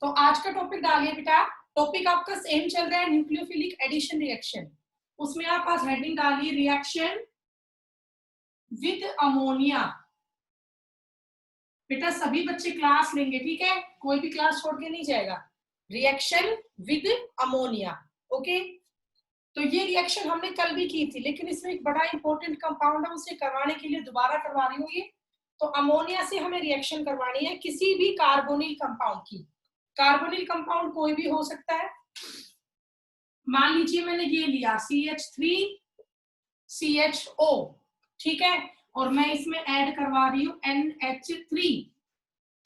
तो आज का टॉपिक डालिए बेटा। टॉपिक आपका सेम चल रहा है, न्यूक्लियोफिलिक एडिशन रिएक्शन। उसमें आप आज हेडिंग डालिए रिएक्शन विद अमोनिया। बेटा सभी बच्चे क्लास लेंगे, ठीक है, कोई भी क्लास छोड़ के नहीं जाएगा। Reaction with ammonia, okay. तो ये रिएक्शन हमने कल भी की थी, लेकिन इसमें एक बड़ा इंपॉर्टेंट कंपाउंड है, उसे करवाने के लिए दोबारा करवा रही हूँ ये। तो अमोनिया से हमें रिएक्शन करवानी है किसी भी कार्बोनिल कंपाउंड की। कार्बोनिल कंपाउंड कोई भी हो सकता है। मान लीजिए मैंने ये लिया CH3CHO, ठीक है, और मैं इसमें ऐड करवा रही हूं NH3।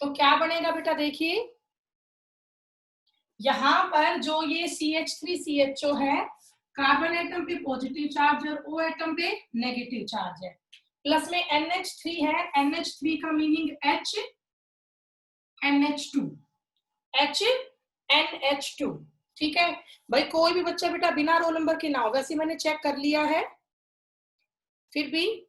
तो क्या बनेगा बेटा, देखिए यहां पर जो ये CH3CHO है, कार्बन एटम पे पॉजिटिव चार्ज और O एटम पे नेगेटिव चार्ज है। प्लस में NH3 है, NH3 का meaning H NH2, H NH2, ठीक है भाई। कोई भी बच्चा बेटा बिना रोल नंबर के ना हो, वैसे मैंने चेक कर लिया है, फिर भी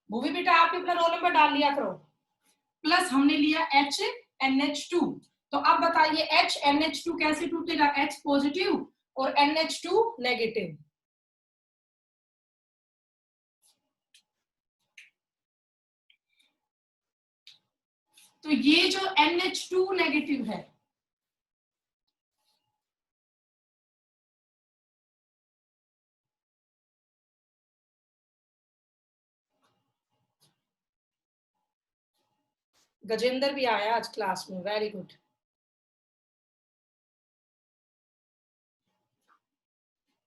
वो भी बेटा आप अपना रोल नंबर डाल लिया करो। प्लस हमने लिया HNH2। तो अब बताइए HNH2 कैसे टूटेगा, H पॉजिटिव और NH2 नेगेटिव। तो ये जो NH2 नेगेटिव है, गजेंद्र भी आया आज क्लास में, वेरी गुड।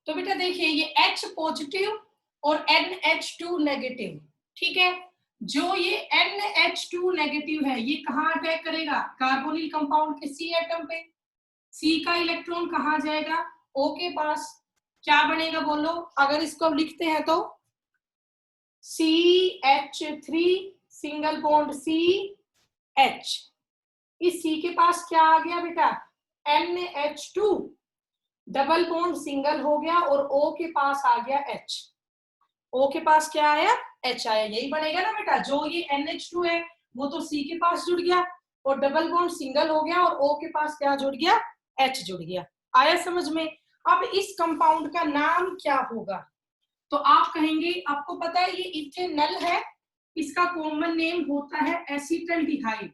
तो बेटा देखिए ये H पॉजिटिव और NH2 नेगेटिव, ठीक है। जो ये NH2 नेगेटिव है, ये कहाँ अटैक करेगा, कार्बोनिल कंपाउंड के C एटम पे। C का इलेक्ट्रॉन कहाँ जाएगा, O के पास। क्या बनेगा बोलो, अगर इसको लिखते हैं तो CH3 सिंगल बॉन्ड CH। इस C के पास क्या आ गया बेटा, NH2 डबल बॉन्ड सिंगल हो गया और O के पास आ गया H। O के पास क्या आया, H आया। यही बनेगा ना बेटा, जो ये NH2 है वो तो C के पास जुड़ गया और डबल बॉन्ड सिंगल हो गया और O के पास क्या जुड़ गया, H जुड़ गया। आया समझ में। अब इस कंपाउंड का नाम क्या होगा, तो आप कहेंगे, आपको पता है ये इथेनॉल है, इसका कॉमन नेम होता है एसिटल्डिहाइड।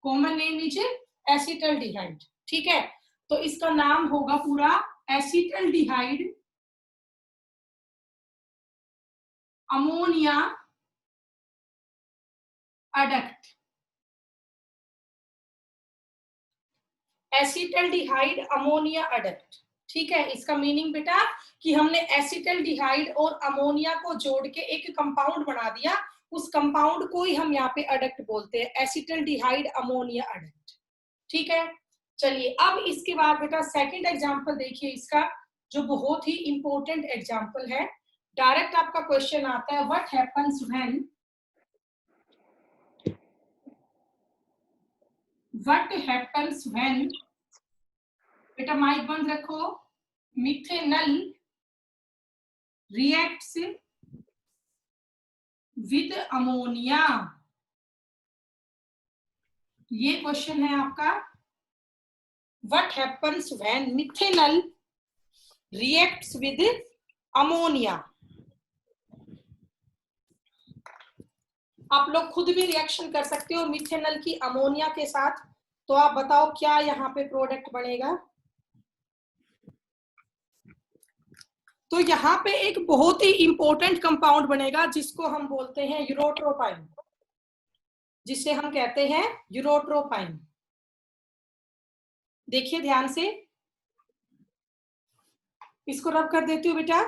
कॉमन नेम लीजिए एसिटल्डिहाइड, ठीक है। तो इसका नाम होगा पूरा acetaldehyde ammonia adduct. Acetaldehyde ammonia adduct, ठीक है। इसका मीनिंग बेटा कि हमने एसिटल्डिहाइड और अमोनिया को जोड़ के एक कंपाउंड बना दिया, उस कंपाउंड को ही हम यहाँ पे एडक्ट बोलते हैं, एसिटल्डिहाइड अमोनिया एडक्ट, ठीक है। चलिए अब इसके बाद बेटा सेकंड एग्जांपल देखिए इसका, जो बहुत ही इंपॉर्टेंट एग्जांपल है। डायरेक्ट आपका क्वेश्चन आता है, व्हाट हैपेंस व्हेन, बेटा माइक बंद रखो, मिथेनॉल रिएक्ट्स विद अमोनिया। ये क्वेश्चन है आपका, what happens when methanol reacts with ammonia. आप लोग खुद भी रिएक्शन कर सकते हो मिथेनॉल की अमोनिया के साथ। तो आप बताओ क्या यहाँ पे प्रोडक्ट बनेगा। तो यहाँ पे एक बहुत ही इंपॉर्टेंट कंपाउंड बनेगा जिसको हम बोलते हैं यूरोट्रोपाइन, जिसे हम कहते हैं यूरोट्रोपाइन। देखिए ध्यान से, इसको रब कर देती हूँ बेटा।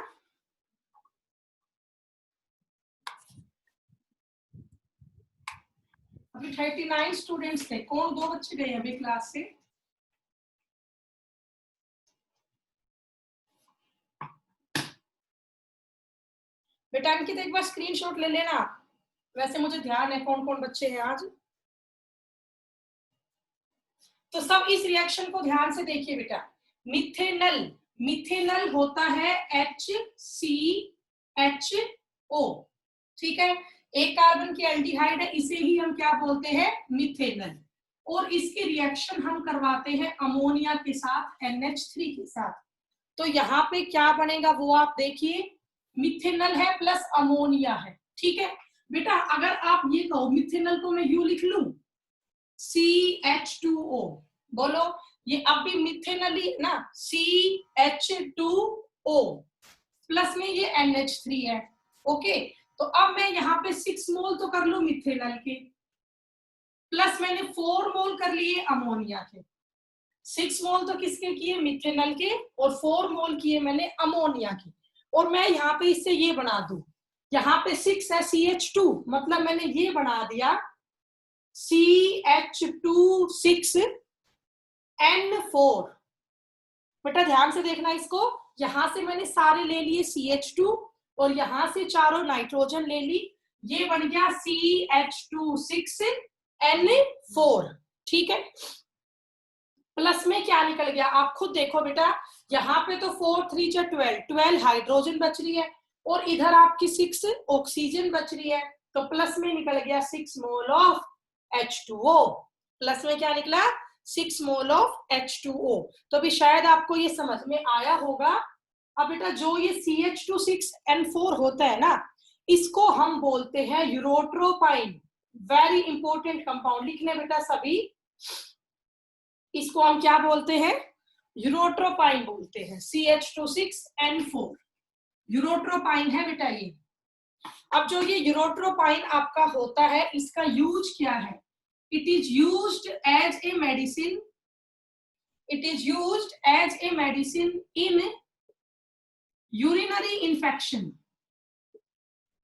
अभी 39 स्टूडेंट्स थे, कौन 2 बच्चे गए अभी क्लास से। बेटा अंकित एक बार स्क्रीनशॉट ले लेना, वैसे मुझे ध्यान है कौन कौन बच्चे हैं आज। तो सब इस रिएक्शन को ध्यान से देखिए बेटा। मिथेनॉल, मिथेनॉल होता है HCHO, ठीक है। एक कार्बन की एल्डिहाइड है, इसे ही हम क्या बोलते हैं, मिथेनल। और इसकी रिएक्शन हम करवाते हैं अमोनिया के साथ, NH3 के साथ। तो यहाँ पे क्या बनेगा वो आप देखिए, मिथेनल है प्लस अमोनिया है, ठीक है बेटा। अगर आप ये कहो मिथेनल को मैं यू लिख लूं, CH2O, बोलो ये अब भी मिथेनल ही ना, CH2O प्लस में ये NH3 है, ओके। तो अब मैं यहाँ पे 6 मोल तो कर लूं मिथेनल के, प्लस मैंने 4 मोल कर लिए अमोनिया के। 6 मोल तो किसके किए, मिथेनल के, और 4 मोल किए मैंने अमोनिया के। और मैं यहाँ पे इससे ये बना दूं, यहाँ पे 6 है CH2, मतलब मैंने ये बना दिया CH2 6N4। बेटा ध्यान से देखना इसको, यहां से मैंने सारे ले लिए CH2 और यहां से चारों नाइट्रोजन ले ली, ये बन गया CH2 6N4, ठीक है। प्लस में क्या निकल गया आप खुद देखो बेटा, यहाँ पे तो 4 3 12 हाइड्रोजन बच रही है, और इधर आपकी 6 ऑक्सीजन बच रही है, तो प्लस में निकल गया 6 मोल ऑफ H2O। प्लस में क्या निकला, 6 मोल ऑफ H2O। तो अभी शायद आपको ये समझ में आया होगा। अब बेटा जो ये CH2 6N4 होता है ना, इसको हम बोलते हैं यूरोट्रोपाइन। वेरी इंपॉर्टेंट कंपाउंड, लिखने बेटा सभी, इसको हम क्या बोलते हैं, यूरोट्रोपाइन बोलते हैं, CH2 6N4 यूरोट्रोपाइन है बेटा ये। अब जो ये यूरोट्रोपाइन आपका होता है, इसका यूज क्या है, it is used as a medicine, it is used as a medicine in urinary infection.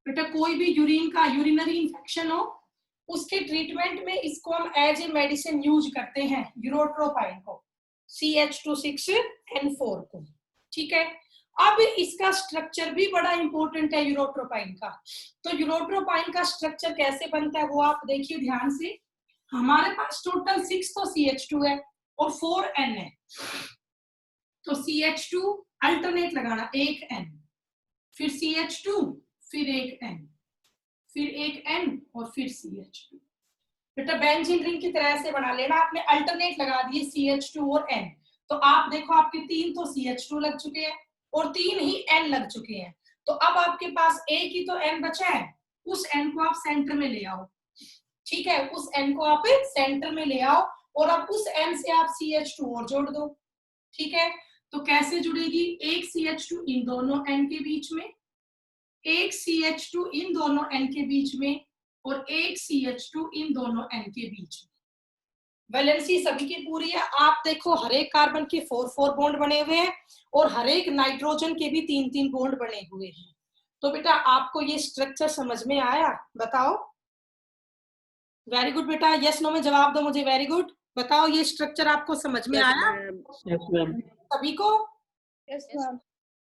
बेटा कोई भी यूरिन का यूरिनरी इन्फेक्शन हो, उसके ट्रीटमेंट में इसको हम एज ए मेडिसिन यूज करते हैं, यूरोट्रोपाइन को, CH2 6N4 को, ठीक है। अब इसका स्ट्रक्चर भी बड़ा इंपॉर्टेंट है यूरोट्रोपाइन का। तो यूरोट्रोपाइन का स्ट्रक्चर कैसे बनता है वो आप देखिए ध्यान से। हमारे पास टोटल 6 तो CH2 है और 4 N है, तो CH2 अल्टरनेट लगाना, एक N, फिर CH2, फिर एक N, फिर एक N और फिर CH2। बेटा बेंजीन रिंग की तरह से बना लेना, आपने अल्टरनेट लगा दिए CH2 और N, तो आप देखो आपके 3 तो CH2 लग चुके हैं और 3 ही N लग चुके हैं। तो अब आपके पास एक ही तो N बचा है, उस N को आप सेंटर में ले आओ, ठीक है, उस N को आप सेंटर में ले आओ, और अब उस N से आप CH2 और जोड़ दो, ठीक है। तो कैसे जुड़ेगी, एक CH2 इन दोनों N के बीच में, एक CH2 इन दोनों N के बीच में, और एक CH2 इन दोनों N के बीच में। वैलेंसी सभी की पूरी है। आप देखो हर एक कार्बन के 4 बॉन्ड बने हुए हैं और हर एक नाइट्रोजन के भी 3 बॉन्ड बने हुए हैं। तो बेटा आपको ये स्ट्रक्चर समझ में आया, बताओ। वेरी गुड बेटा, यस नो में जवाब दो मुझे, वेरी गुड। बताओ ये स्ट्रक्चर आपको समझ में आया सभी को? Yes ma'am.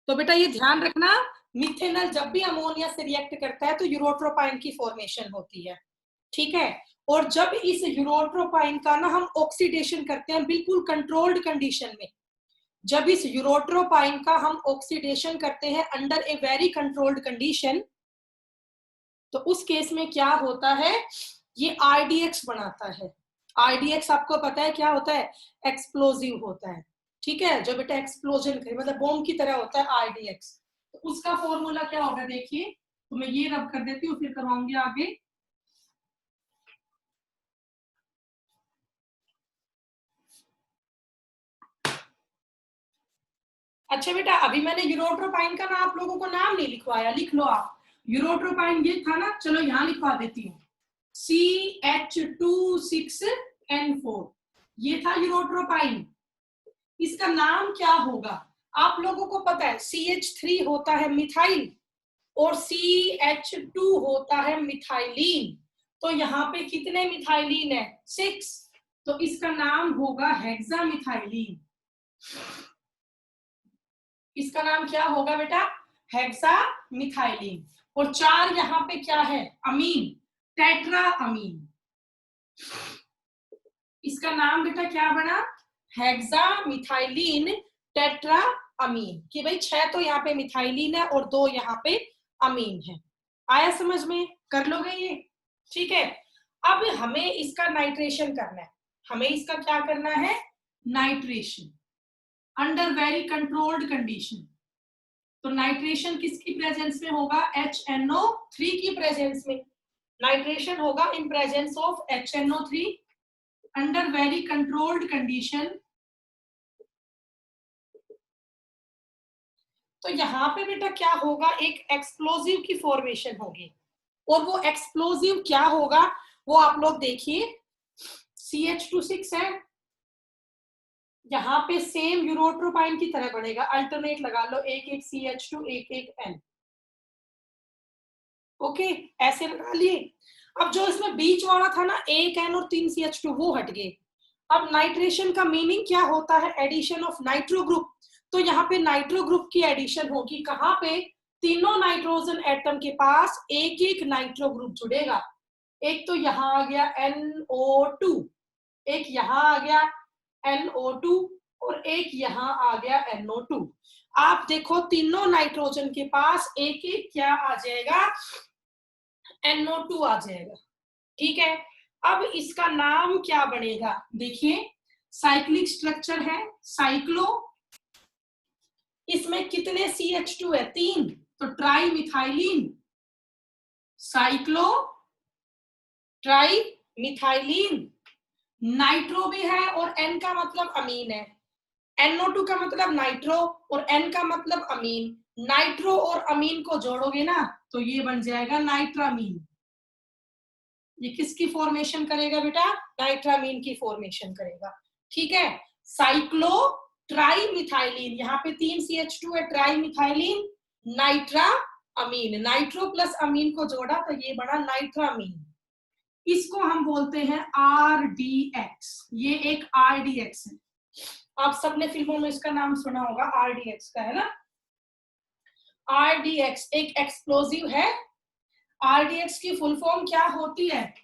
तो बेटा ये ध्यान रखना, मिथेनल जब भी अमोनिया से रिएक्ट करता है तो यूरोट्रोपाइन की फॉर्मेशन होती है, ठीक है। और जब इस यूरोट्रोपाइन का ना हम ऑक्सीडेशन करते हैं बिल्कुल कंट्रोल्ड कंडीशन में, जब इस यूरोट्रोपाइन का हम ऑक्सीडेशन करते हैं under a very controlled condition, तो उस केस में क्या होता है, ये RDX बनाता है। RDX आपको पता है क्या होता है, एक्सप्लोजिव होता है, ठीक है। जो बेटा एक्सप्लोजन करे मतलब बॉम्ब की तरह होता है RDX। तो उसका फॉर्मूला क्या होगा देखिए, तो मैं ये रब कर देती हूँ फिर करवाऊंगी आगे। अच्छा बेटा अभी मैंने यूरोट्रोपाइन का ना आप लोगों को नाम नहीं लिखवाया, लिख लो आप। यूरोट्रोपाइन ये था ना, चलो यहाँ लिखवा देती हूँ, CH2 6N4, ये था यूरोट्रोपाइन। इसका नाम क्या होगा आप लोगों को पता है, CH3 होता है मिथाइल और CH2 होता है मिथाइलिन। तो यहाँ पे कितने मिथाइलिन है, 6, तो इसका नाम होगा हेक्सामिथाइलिन। इसका नाम क्या होगा बेटा, हेक्सामिथाइलिन। और 4 यहाँ पे क्या है, अमीन, टेट्रा अमीन। इसका नाम बेटा क्या बना, हेक्सामिथाइलिन टेट्रा अमीन। कि भाई 6 तो यहाँ पे मिथाइलिन है और 2 यहाँ पे अमीन है। आया समझ में? कर लोगे ये? ठीक है। अब हमें इसका नाइट्रेशन करना है। हमें इसका क्या करना है? Nitration under very controlled condition. तो नाइट्रेशन किसकी प्रेजेंस में होगा? HNO3 की प्रेजेंस में। नाइट्रेशन होगा इन presence of HNO3 under very controlled condition. तो यहाँ पे बेटा क्या होगा? एक एक्सप्लोजिव की फॉर्मेशन होगी। और वो एक्सप्लोजिव क्या होगा वो आप लोग देखिए। CH2 6 है, यहाँ पे सेम यूरोट्रोपाइन की तरह बनेगा। अल्टरनेट लगा लो, एक एक CH2 एक एक N। ओके, ऐसे लगा लिए। अब जो इसमें बीच वाला था ना, एक N और 3 CH2, वो हट गए। अब नाइट्रेशन का मीनिंग क्या होता है? Addition of nitro group. तो यहाँ पे नाइट्रो ग्रुप की एडिशन होगी। कहाँ पे? तीनों नाइट्रोजन एटम के पास एक एक नाइट्रो ग्रुप जुड़ेगा। एक तो यहाँ आ गया NO2, एक यहाँ आ गया NO2 और एक यहाँ आ गया NO2। आप देखो तीनों नाइट्रोजन के पास एक एक क्या आ जाएगा? NO2 आ जाएगा। ठीक है। अब इसका नाम क्या बनेगा? देखिए, साइक्लिक स्ट्रक्चर है, साइक्लो। इसमें कितने CH2 है? 3, तो try methylene. Cyclo try methylene. Nitro भी है और N का मतलब अमीन है। NO2 का मतलब नाइट्रो और N का मतलब अमीन। नाइट्रो और अमीन को जोड़ोगे ना तो ये बन जाएगा नाइट्रामीन। ये किसकी फॉर्मेशन करेगा बेटा? नाइट्रामीन की फॉर्मेशन करेगा। ठीक है। साइक्लो ट्राई मिथाइलिन, यहाँ पे 3 CH2 है, ट्राई मिथाइलिन, नाइट्रा अमीन। नाइट्रो प्लस अमीन को जोड़ा तो ये बना नाइट्रामीन। इसको हम बोलते हैं RDX। ये एक RDX है। आप सबने फिल्मों में इसका नाम सुना होगा, RDX का, है ना? RDX एक एक्सप्लोजिव है। RDX की फुल फॉर्म क्या होती है?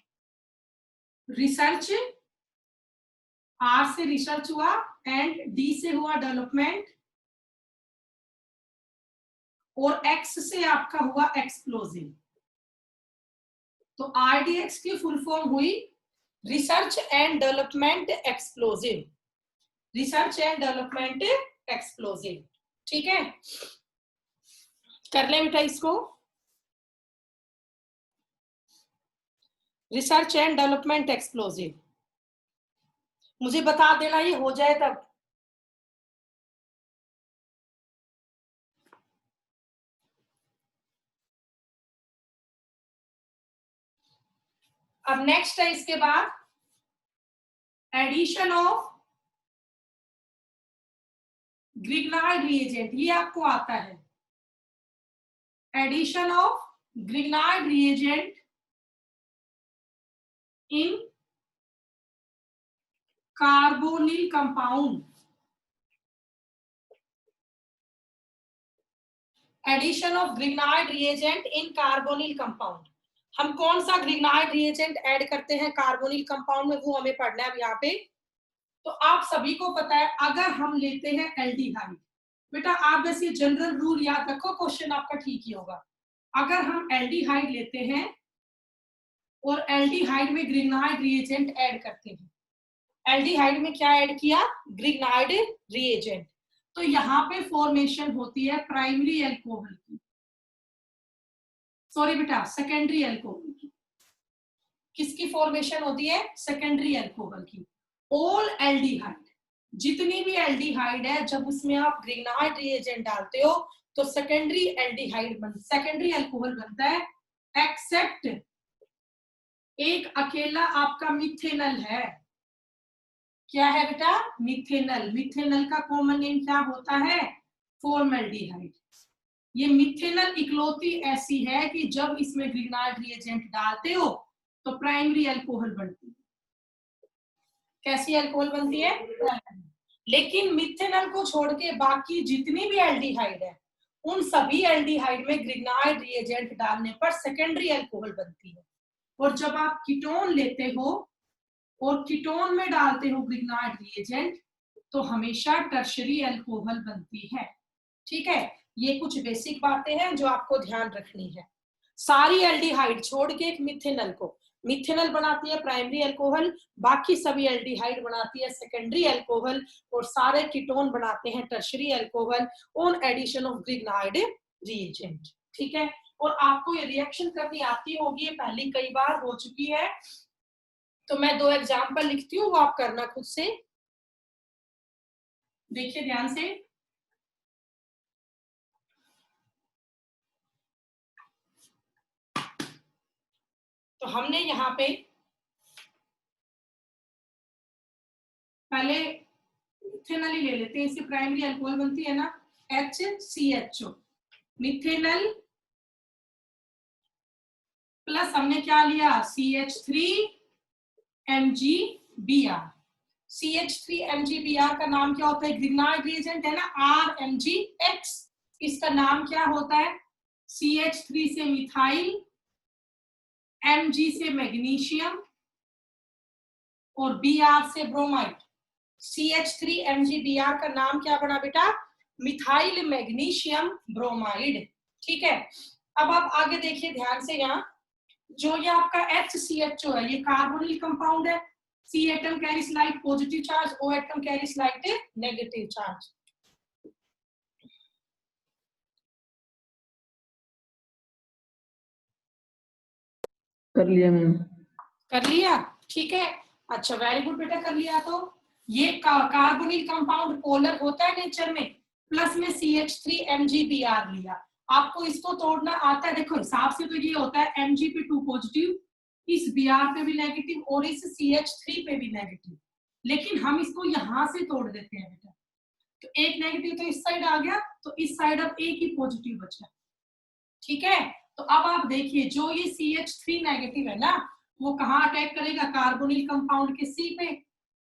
रिसर्च, R से रिसर्च हुआ एंड D से हुआ डेवलपमेंट और X से आपका हुआ एक्सप्लोजिव। तो RDX की फुल फॉर्म हुई research and development explosive. Research and development explosive. ठीक है, कर ले बेटा इसको। रिसर्च एंड डेवलपमेंट एक्सप्लोजिव, मुझे बता देना ये हो जाए तब। अब नेक्स्ट है इसके बाद एडिशन ऑफ ग्रिग्नार्ड रिएजेंट। ये आपको आता है, addition of Grignard reagent in carbonyl compound. Addition of Grignard reagent in carbonyl compound. हम कौन सा ग्रिग्नार्ड रिएजेंट ऐड करते हैं कार्बोनिल कंपाउंड में, वो हमें पढ़ना है अब यहाँ पे। तो आप सभी को पता है, अगर हम लेते हैं एल्डिहाइड, बेटा आप बस ये जनरल रूल याद रखो, क्वेश्चन आपका ठीक ही होगा। अगर हम एल्डिहाइड लेते हैं और एल्डिहाइड में ग्रिग्नार्ड रिएजेंट ऐड करते हैं, एल्डिहाइड में क्या ऐड किया? Grignard reagent. तो यहाँ पे फॉर्मेशन होती है प्राइमरी अल्कोहल की, सॉरी बेटा सेकेंडरी अल्कोहल की। किसकी फॉर्मेशन होती है? सेकेंडरी अल्कोहल की। ऑल एल्डिहाइड, जितनी भी एल्डिहाइड है, जब उसमें आप ग्रिग्नार्ड रिएजेंट डालते हो तो सेकेंडरी एल्डिहाइड सेकेंडरी अल्कोहल बनता है, एक्सेप्ट एक अकेला आपका मिथेनल है। क्या है बेटा? मिथेनल। मिथेनल का कॉमन नेम क्या होता है? फॉर्मल्डिहाइड। ये मिथेनल इकलौती ऐसी है कि जब इसमें ग्रिग्नार्ड रिएजेंट डालते हो तो प्राइमरी अल्कोहल बनती है। कैसी अल्कोहल बनती है? लेकिन मिथेनल को छोड़ के बाकी जितनी भी एल्डिहाइड है, उन सभी एल्डिहाइड में ग्रिग्नार्ड रिएजेंट डालने पर सेकेंडरी अल्कोहल बनती है। और जब आप कीटोन लेते हो और कीटोन में डालते हो ग्रिग्नार्ड रिएजेंट तो हमेशा टर्शरी अल्कोहल बनती है। ठीक है, ये कुछ बेसिक बातें हैं जो आपको ध्यान रखनी है। सारी एल्डिहाइड छोड़ के एक मिथेनल को, मिथेनल बनाती है प्राइमरी अल्कोहल, बाकी सभी एल्डिहाइड बनाती है सेकेंडरी अल्कोहल, और सारे कीटोन बनाते हैं tertiary alcohol on addition of Grignard reagent. ठीक है, और आपको ये रिएक्शन करनी आती होगी, ये पहली कई बार हो चुकी है, तो मैं 2 एग्जांपल लिखती हूँ, वो आप करना खुद से। देखिए ध्यान से, तो हमने यहाँ पे पहले मिथेनल ही ले लेते हैं, इससे प्राइमरी अल्कोहल बनती है ना HCHO, मिथेनल प्लस हमने क्या लिया CH3MgBr। CH3MgBr का नाम क्या होता है, ग्रिग्नाइड रिएजेंट है ना RMgX, इसका नाम क्या होता है, CH3 से मिथाइल, Mg से मैग्नीशियम और Br से ब्रोमाइड। CH3MgBr का नाम क्या बना बेटा, मिथाइल मैग्नीशियम ब्रोमाइड। ठीक है, अब आप आगे देखिए ध्यान से, यहाँ जो ये आपका HCHO है, ये कार्बोनिल कंपाउंड है, C atom carry slight positive charge, O atom carry slight negative charge. कर लिया मैम। कर लिया, ठीक है, अच्छा वेरी गुड बेटा, कर लिया। तो ये कार्बोनिल कंपाउंड पोलर होता है नेचर में, प्लस में CH3MgBr लिया, आपको इसको तोड़ना आता है, देखो हिसाब से तो ये होता है Mg पे 2 पॉजिटिव, इस Br पे भी नेगेटिव और इस CH3 पे भी नेगेटिव, लेकिन हम इसको यहां से तोड़ देते हैं बेटा, तो एक नेगेटिव तो इस साइड आ गया, तो इस साइड अब एक ही पॉजिटिव बचा। ठीक है, तो अब आप देखिए जो ये CH3 नेगेटिव है ना, वो कहाँ अटैक करेगा, कार्बोनिल कंपाउंड के C पे,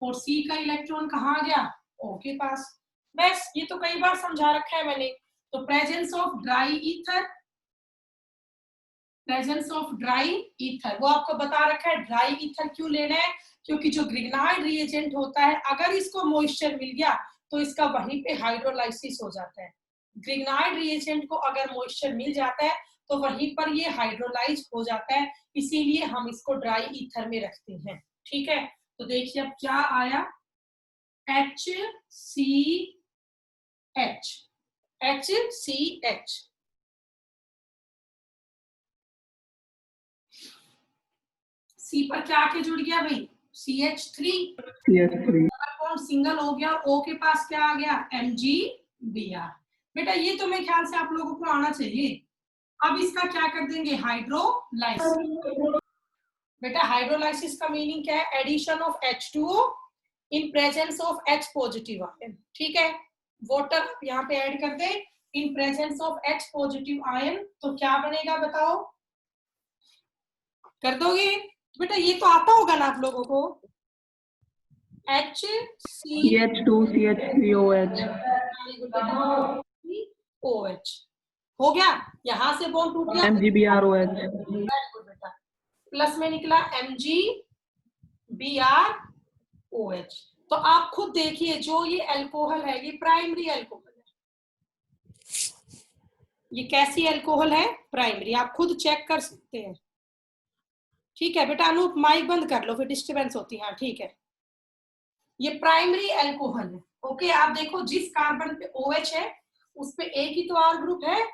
और C का इलेक्ट्रॉन कहाँ गया, O के पास। बस ये तो कई बार समझा रखा है मैंने। तो presence of dry ether, presence of dry ether वो आपको बता रखा है, ड्राई ईथर क्यों लेना है, क्योंकि जो ग्रिग्नाइड रिएजेंट होता है, अगर इसको मॉइस्चर मिल गया तो इसका वहीं पे हाइड्रोलाइसिस हो जाता है। ग्रिग्नाइड रिएजेंट को अगर मॉइस्चर मिल जाता है तो वहीं पर ये हाइड्रोलाइज हो जाता है, इसीलिए हम इसको ड्राई ईथर में रखते हैं। ठीक है, तो देखिए अब क्या आया, HCH, C पर क्या आके जुड़ गया भाई, CH3 सिंगल हो गया, और O के पास क्या आ गया, MgBr। बेटा ये तो मेरे ख्याल से आप लोगों को आना चाहिए। अब इसका क्या कर देंगे, हाइड्रोलाइसिस। बेटा हाइड्रोलाइसिस का मीनिंग क्या है, addition of H2O in presence of H positive ion. ठीक है, वाटर यहाँ पे ऐड कर दे in presence of H positive ion, तो क्या बनेगा बताओ, कर दोगे बेटा, ये तो आता होगा ना आप लोगों को, CH2CH3OH OH हो गया, यहां से बॉन्ड टूट गया, MgBrOH बेटा प्लस में निकला MgBrOH। तो आप खुद देखिए जो ये अल्कोहल है, ये प्राइमरी अल्कोहल है, ये कैसी अल्कोहल है, प्राइमरी, आप खुद चेक कर सकते हैं। ठीक है बेटा, अनूप माइक बंद कर लो, फिर डिस्टर्बेंस होती है। हाँ ठीक है, ये प्राइमरी अल्कोहल है। ओके, आप देखो जिस कार्बन पे OH है उस पे एक ही तो R ग्रुप है,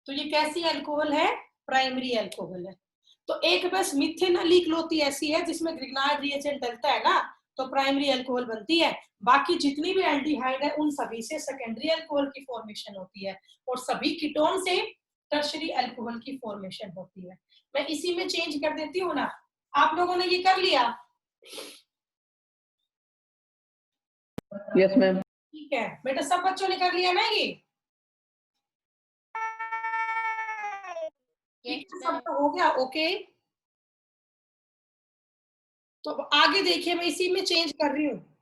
तो ये कैसी अल्कोहल है, प्राइमरी अल्कोहल है। तो एक बस मिथेनल इकलौती ऐसी है जिसमें ग्रिग्नाइड रिएजेंट डलता है ना, तो प्राइमरी अल्कोहल बनती है, बाकी जितनी भी एल्डिहाइड है उन सभी से सेकेंडरी अल्कोहल की फॉर्मेशन होती है, और सभी कीटोन से टर्शरी अल्कोहल की फॉर्मेशन होती है। मैं इसी में चेंज कर देती हूँ ना, आप लोगों ने ये कर लिया, यस मैम। ठीक है बेटा, सब बच्चों ने कर लिया ना ये सब हो गया। ओके, तो आगे देखिए, मैं इसी में चेंज कर रही हूँ,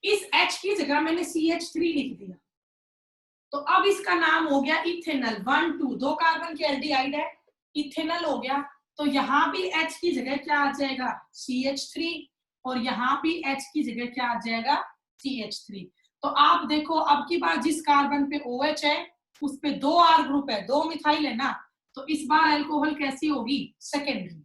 इस H की जगह मैंने CH3 लिख दिया, तो अब इसका नाम हो गया इथेनल। 1 2 2 कार्बन की एल्डिहाइड है, इथेनल हो गया, तो यहाँ भी H की जगह क्या आ जाएगा, CH3, और यहाँ भी H की जगह क्या आ जाएगा, CH3। तो आप देखो अब की बार जिस कार्बन पे OH है उस पे 2 R ग्रुप है, 2 मिथाइल है ना, तो इस बार अल्कोहल कैसी होगी? सेकेंडरी।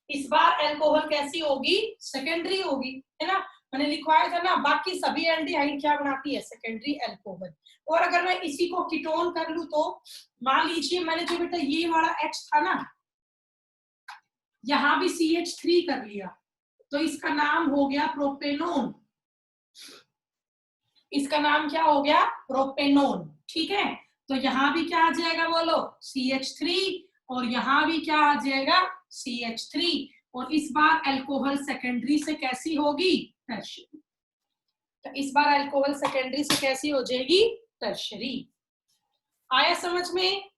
इस बार अल्कोहल कैसी होगी? सेकेंडरी होगी, है ना। मैंने लिखवाया था ना, बाकी सभी एल्डिहाइड क्या बनाती है? Secondary alcohol. और अगर मैं इसी को कीटोन कर लूं तो मान लीजिए मैंने जो बेटा ये वाला H था ना, यहां भी CH3 कर लिया, तो इसका नाम हो गया प्रोपेनोन। इसका नाम क्या हो गया? प्रोपेनोन। ठीक है, तो यहां भी क्या आ जाएगा बोलो? CH3, और यहां भी क्या आ जाएगा? CH3। और इस बार अल्कोहल सेकेंडरी से कैसी होगी? टर्शियरी। तो इस बार अल्कोहल सेकेंडरी से कैसी हो जाएगी? टर्शियरी। आया समझ में?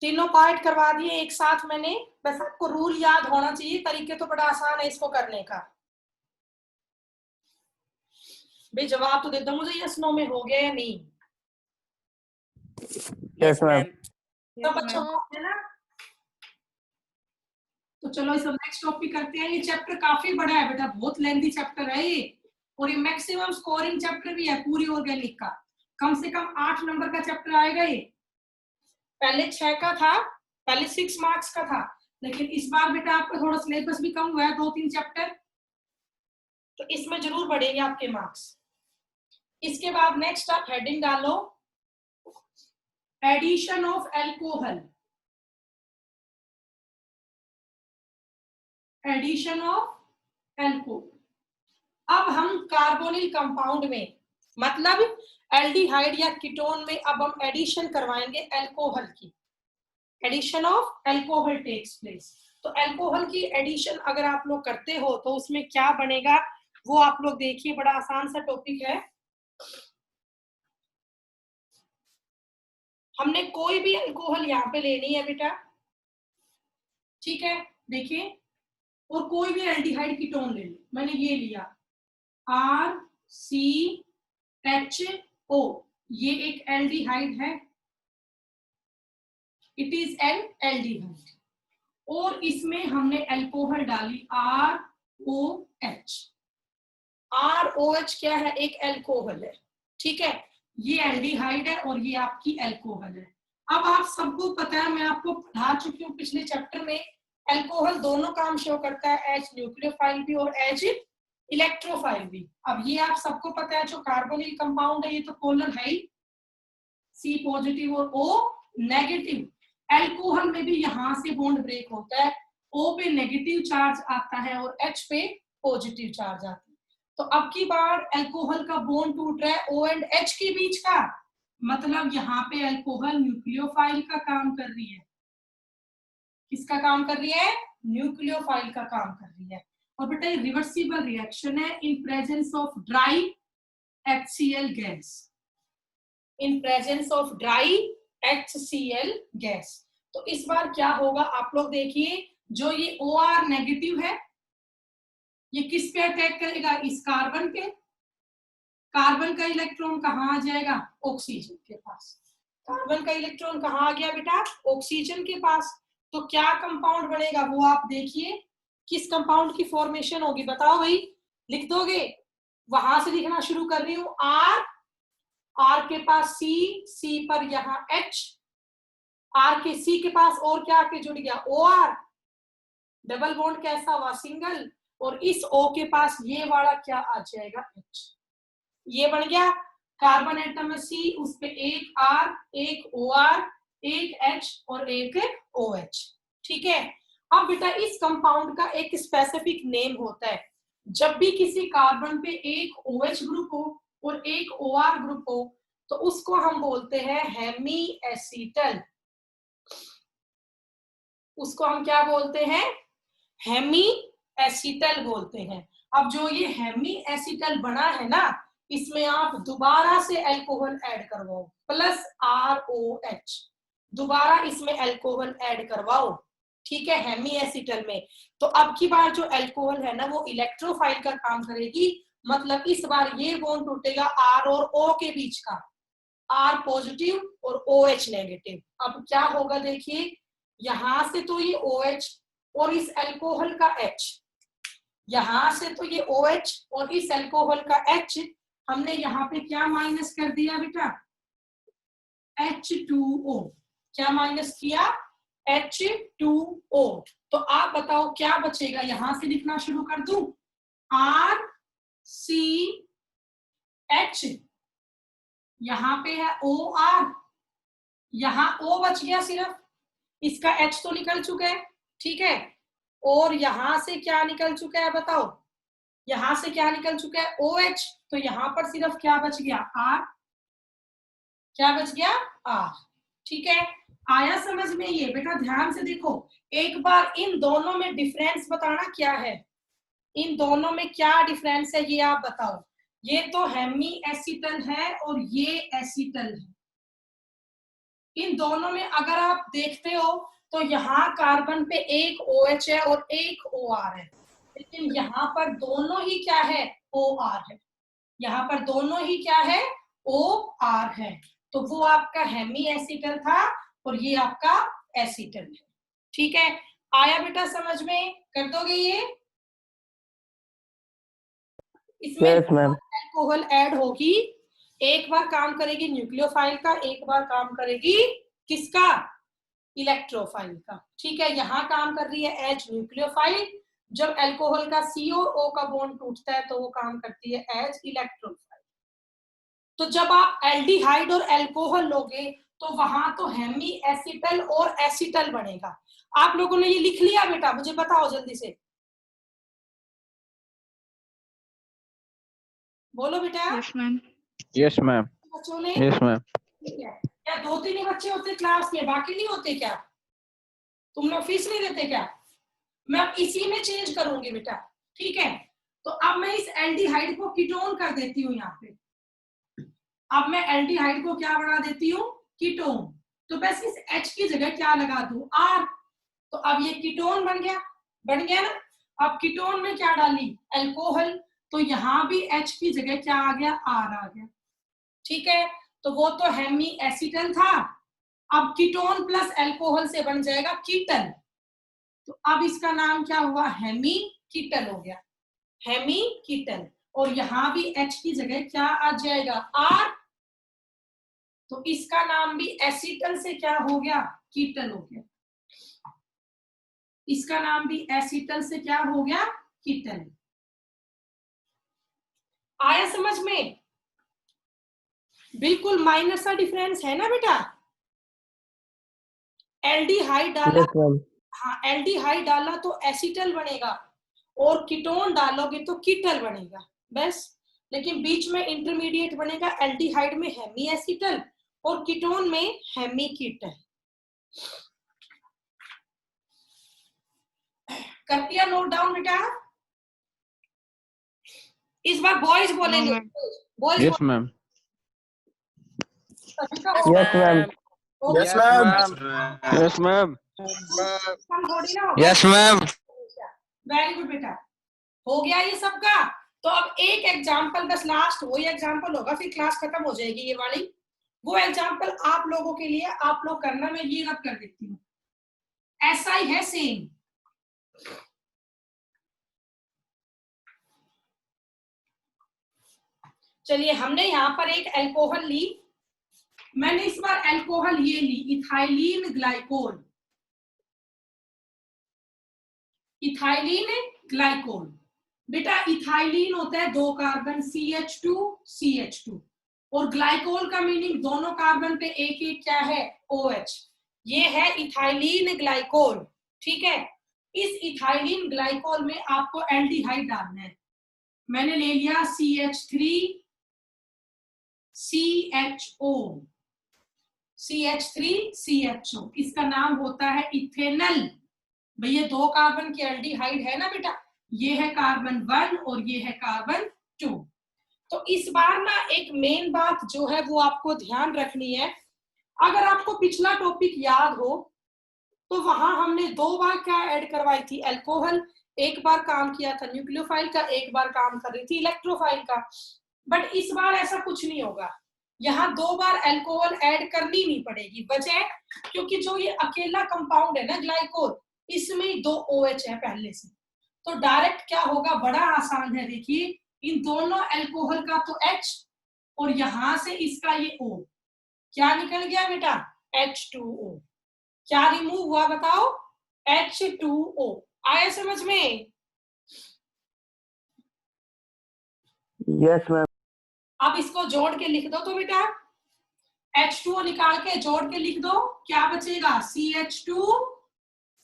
तीनों पार्ट करवा दिए एक साथ मैंने, बस आपको रूल याद होना चाहिए, तरीके तो बड़ा आसान है इसको करने का। भाई जवाब तो दे दो मुझे, यस नो में हो गया या नहीं? Yes ma'am. सब बच्चों को हो गया ना? तो चलो इस नेक्स्ट टॉपिक करते हैं। ये चैप्टर काफी बड़ा है बेटा, बहुत लेंथी चैप्टर है ये, और ये मैक्सिमम स्कोरिंग चैप्टर भी है पूरी ऑर्गेनिक का। कम से कम 8 नंबर का चैप्टर आएगा ये। पहले 6 का था, पहले 6 मार्क्स का था, लेकिन इस बार बेटा आपका थोड़ा सिलेबस भी कम हुआ है, 2-3 चैप्टर, तो इसमें जरूर बढ़ेंगे आपके मार्क्स। इसके बाद नेक्स्ट आप हेडिंग डालो, addition of alcohol. Addition of alcohol. अब हम कार्बोनिल कंपाउंड में, मतलब एल्डिहाइड या कीटोन में, अब हम एडिशन करवाएंगे एल्कोहल की। Addition of alcohol takes place. तो एल्कोहल की एडिशन अगर आप लोग करते हो तो उसमें क्या बनेगा वो आप लोग देखिए, बड़ा आसान सा टॉपिक है। हमने कोई भी अल्कोहल यहाँ पे लेनी है बेटा, ठीक है, देखिए, और कोई भी एल्डिहाइड कीटोन ले लो। मैंने ये लिया RCHO, ये एक एल्डिहाइड है, इट इज एन एल्डिहाइड, और इसमें हमने अल्कोहल डाली ROH। ROH क्या है? एक अल्कोहल है, ठीक है, ये एल्डिहाइड है और ये आपकी अल्कोहल है। अब आप सबको पता है, मैं आपको पढ़ा चुकी हूँ पिछले चैप्टर में, अल्कोहल दोनों काम शो करता है, H न्यूक्लियोफाइल भी और H इलेक्ट्रोफाइल भी। अब ये आप सबको पता है, जो कार्बोनिल कंपाउंड है ये तो पोलर है ही, C पॉजिटिव और O नेगेटिव। अल्कोहल में भी यहां से बॉन्ड ब्रेक होता है, O पे नेगेटिव चार्ज आता है और H पे पॉजिटिव चार्ज आता है। तो अब की बार अल्कोहल का बॉन्ड टूट रहा है O एंड H के बीच का, मतलब यहाँ पे अल्कोहल न्यूक्लियोफाइल का काम कर रही है। किसका काम कर रही है? न्यूक्लियोफाइल का काम कर रही है। और बेटा ये रिवर्सिबल रिएक्शन है इन presence of dry HCl gas, in presence of dry HCl gas. तो इस बार क्या होगा आप लोग देखिए, जो ये OR नेगेटिव है ये किस पे अटैक करेगा? इस कार्बन पे। कार्बन का इलेक्ट्रॉन कहाँ आ जाएगा? ऑक्सीजन के पास। कार्बन का इलेक्ट्रॉन कहाँ आ गया बेटा? ऑक्सीजन के पास। तो क्या कंपाउंड बनेगा वो आप देखिए, किस कंपाउंड की फॉर्मेशन होगी बताओ भाई, लिख दोगे? वहां से लिखना शुरू कर रही हूं, R के पास C पर यहाँ H, R के C के पास और क्या आके जुड़ गया? OR, डबल बॉन्ड कैसा हुआ? सिंगल, और इस O के पास ये वाला क्या आ जाएगा? H। ये बन गया कार्बन एटम है C, उस पे एक R, एक OR, एक H और एक OH, ठीक है। अब बेटा इस कंपाउंड का एक स्पेसिफिक नेम होता है, जब भी किसी कार्बन पे एक OH ग्रुप हो और एक OR ग्रुप हो तो उसको हम बोलते हैं हेमी एसीटल। उसको हम क्या बोलते हैं? हेमी एसीटल बोलते हैं। अब जो ये हेमी एसीटल बना है ना, इसमें आप दोबारा से अल्कोहल ऐड करवाओ, प्लस ROH, दोबारा इसमें अल्कोहल ऐड करवाओ, ठीक है, हेमी एसीटल में। तो अब की बार जो अल्कोहल है ना वो इलेक्ट्रोफाइल का काम करेगी, मतलब इस बार ये बॉन्ड टूटेगा R और O के बीच का, R पॉजिटिव और OH नेगेटिव। अब क्या होगा देखिए, यहां से तो ये OH और इस अल्कोहल का H, यहां से तो ये OH और इस अल्कोहल का H, हमने यहाँ पे क्या माइनस कर दिया बेटा? H2O, क्या माइनस किया? H2O। तो आप बताओ क्या बचेगा? यहां से लिखना शुरू कर दूं, RCH, यहां पे है OR, यहां O बच गया सिर्फ, इसका H तो निकल चुका है, ठीक है। और यहां से क्या निकल चुका है बताओ? यहां से क्या निकल चुका है? OH। तो यहां पर सिर्फ क्या बच गया? R। क्या बच गया? R। ठीक है, आया समझ में? ये बेटा ध्यान से देखो, एक बार इन दोनों में डिफरेंस बताना क्या है, इन दोनों में क्या डिफरेंस है ये आप बताओ। ये तो हेमी एसिटल है और ये एसिटल है। इन दोनों में अगर आप देखते हो तो यहाँ कार्बन पे एक OH है और एक OR है, लेकिन यहाँ पर दोनों ही क्या है? OR है। यहाँ पर दोनों ही क्या है? OR है। तो वो आपका हेमी एसिटल था और ये आपका एसिटल है। ठीक है, आया बेटा समझ में? कर दोगे ये? इसमें अल्कोहल ऐड होगी, एक बार काम करेगी न्यूक्लियोफाइल का, एक बार काम करेगी किसका? इलेक्ट्रोफाइल का। ठीक है, यहाँ काम कर रही है एज न्यूक्लियोफाइल, जब अल्कोहल का C और O का बॉन्ड टूटता है तो वो काम करती है एज इलेक्ट्रोफाइल। तो जब आप एल्डिहाइड और अल्कोहल लोगे तो वहां तो हेमी एसिटल और एसिटल बनेगा। आप लोगों ने ये लिख लिया बेटा? मुझे बताओ जल्दी से, बोलो बेटा। Yes ma'am. Yes ma'am. बच्चों ने? Yes ma'am. ठीक है, क्या 2-3 ही बच्चे होते क्लास में, बाकी नहीं होते क्या? तुम लोग फीस नहीं देते क्या? मैं अब इसी में चेंज करूंगी बेटा, ठीक है। तो अब मैं इस एल्डिहाइड को कीटोन कर देती हूँ यहाँ पे। अब मैं एल्डिहाइड को क्या बना देती हूँ? कीटोन। तो बस इस H की जगह क्या लगा दूं? R। तो अब ये कीटोन बन गया, बन गया ना। अब कीटोन में क्या डाली? अल्कोहल। तो यहाँ भी H की जगह क्या आ गया? R आ गया। ठीक है, तो वो तो हेमी एसिटल था, अब कीटोन प्लस अल्कोहल से बन जाएगा कीटन। तो अब इसका नाम क्या हुआ? हेमी कीटन हो गया, हेमी कीटन। और यहां भी H की जगह क्या आ जाएगा? R। तो इसका नाम भी एसिटल से क्या हो गया? कीटन हो गया। इसका नाम भी एसिटल से क्या हो गया? कीटन। आया समझ में? बिल्कुल माइनर सा डिफरेंस है ना बेटा। एल्डिहाइड डाला, हाँ एल्डिहाइड डाला तो एसिटल बनेगा, और कीटोन डालोगे तो कीटल बनेगा, बस। लेकिन बीच में इंटरमीडिएट बनेगा, एल्डिहाइड में हेमी एसिटल और कीटोन में हेमी कीटल। कर दिया नोट डाउन बेटा? इस बार बॉयज बोलेंगे, boys. Yes ma'am. Yes ma'am. Yes ma'am. Yes ma'am. Yes ma'am. Very good बेटा, हो गया ये सबका। तो अब एक एग्जाम्पल बस लास्ट, वही एग्जाम्पल होगा, फिर क्लास खत्म हो जाएगी ये वाली। वो एग्जाम्पल आप लोगों के लिए, आप लोग करना, मैं ये रब कर देती हूँ। ऐसा ही है सेम। चलिए, हमने यहाँ पर एक अल्कोहल ली, मैंने इस बार अल्कोहल ये ली, इथाइलिन ग्लाइकोल। इथाइलिन ग्लाइकोल बेटा, इथाइलिन होता है 2 कार्बन CH2 CH2, और ग्लाइकोल का मीनिंग दोनों कार्बन पे एक एक क्या है? OH। ये है इथाइलिन ग्लाइकोल। ठीक है, इस इथाइलिन ग्लाइकोल में आपको एल्डिहाइड डालना है। मैंने ले लिया CH3 CHO, CH3 CHO, इसका नाम होता है इथेनल। भैया 2 कार्बन की एल्डिहाइड है ना बेटा, ये है कार्बन 1 और ये है कार्बन 2। तो इस बार ना एक मेन बात जो है वो आपको ध्यान रखनी है। अगर आपको पिछला टॉपिक याद हो तो वहां हमने 2 बार क्या ऐड करवाई थी? अल्कोहल। एक बार काम किया था न्यूक्लियोफाइल का, एक बार काम कर रही थी इलेक्ट्रोफाइल का। बट इस बार ऐसा कुछ नहीं होगा, यहाँ 2 बार अल्कोहल ऐड करनी नहीं पड़ेगी। वजह, क्योंकि जो ये अकेला कंपाउंड है ना ग्लाइकोल, इसमें 2 OH है पहले से, तो डायरेक्ट क्या होगा? बड़ा आसान है, देखिए इन दोनों अल्कोहल का तो H और यहां से इसका ये O, क्या निकल गया बेटा? H2O। क्या रिमूव हुआ बताओ? H2O। आया समझ में? Yes ma'am. अब इसको जोड़ के लिख दो तो बेटा, H2O निकाल के जोड़ के लिख दो, क्या बचेगा? CH2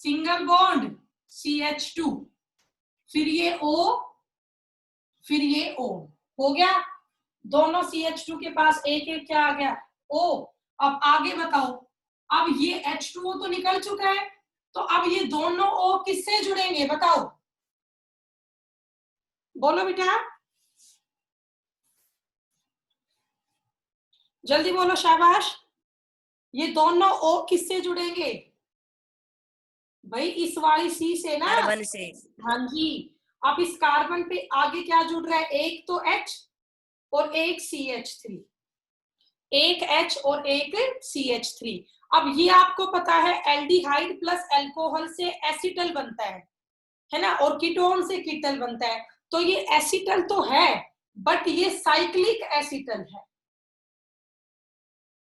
सिंगल बॉन्ड CH2, फिर ये O, फिर ये O। हो गया? दोनों CH2 के पास एक एक क्या आ गया? O। अब आगे बताओ, अब ये H2O तो निकल चुका है, तो अब ये दोनों O किससे जुड़ेंगे बताओ? बोलो बेटा, जल्दी बोलो, शाबाश। ये दोनों O किससे जुड़ेंगे भाई? इस वाली C से ना, कार्बन से। हाँ जी। अब इस कार्बन पे आगे क्या जुड़ रहा है? एक तो H और एक CH3, एक H और एक CH3। अब ये आपको पता है एल्डिहाइड प्लस अल्कोहल से एसिटल बनता है ना, और कीटोन से कीटल बनता है। तो ये एसिटल तो है, बट ये साइक्लिक एसिटल है।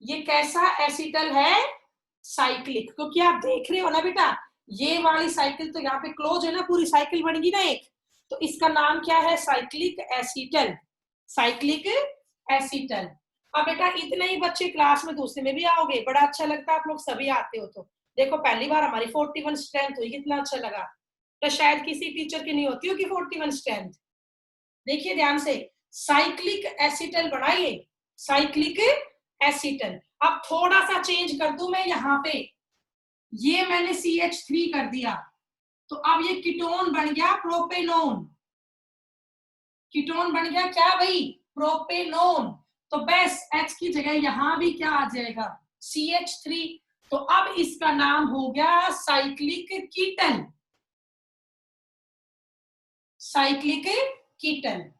ये कैसा एसिटल है? साइक्लिक। क्योंकि आप देख रहे हो ना बेटा, ये वाली साइकिल तो यहाँ पे क्लोज है ना, पूरी साइकिल बनेगी ना एक, तो इसका नाम क्या है? Cyclic acetal. Cyclic acetal. अब बेटा इतने ही बच्चे क्लास में दूसरे में भी आओगे, बड़ा अच्छा लगता है, आप लोग सभी आते हो। तो देखो पहली बार हमारी 41 स्ट्रेंथ हुई, कितना अच्छा लगा। तो शायद किसी टीचर की नहीं होती होगी 41 स्ट्रेंथ। देखिए ध्यान से, साइक्लिक एसिटल बनाइए, साइक्लिक एसिटल। अब थोड़ा सा चेंज कर दूं मैं यहाँ पे, ये मैंने CH3 कर दिया, तो अब ये कीटोन बन गया प्रोपेनोन। कीटोन बन गया क्या भाई? प्रोपेनोन। तो बस H की जगह यहां भी क्या आ जाएगा? CH3। तो अब इसका नाम हो गया साइक्लिक कीटन। साइक्लिक कीटन,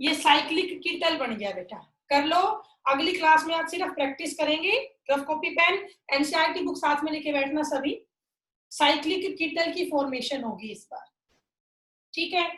ये साइक्लिक कीटल बन गया बेटा। कर लो, अगली क्लास में आप सिर्फ प्रैक्टिस करेंगे। Rough copy pen NCERT book साथ में लेके बैठना सभी। साइक्लिक कीटल की फॉर्मेशन होगी इस बार, ठीक है।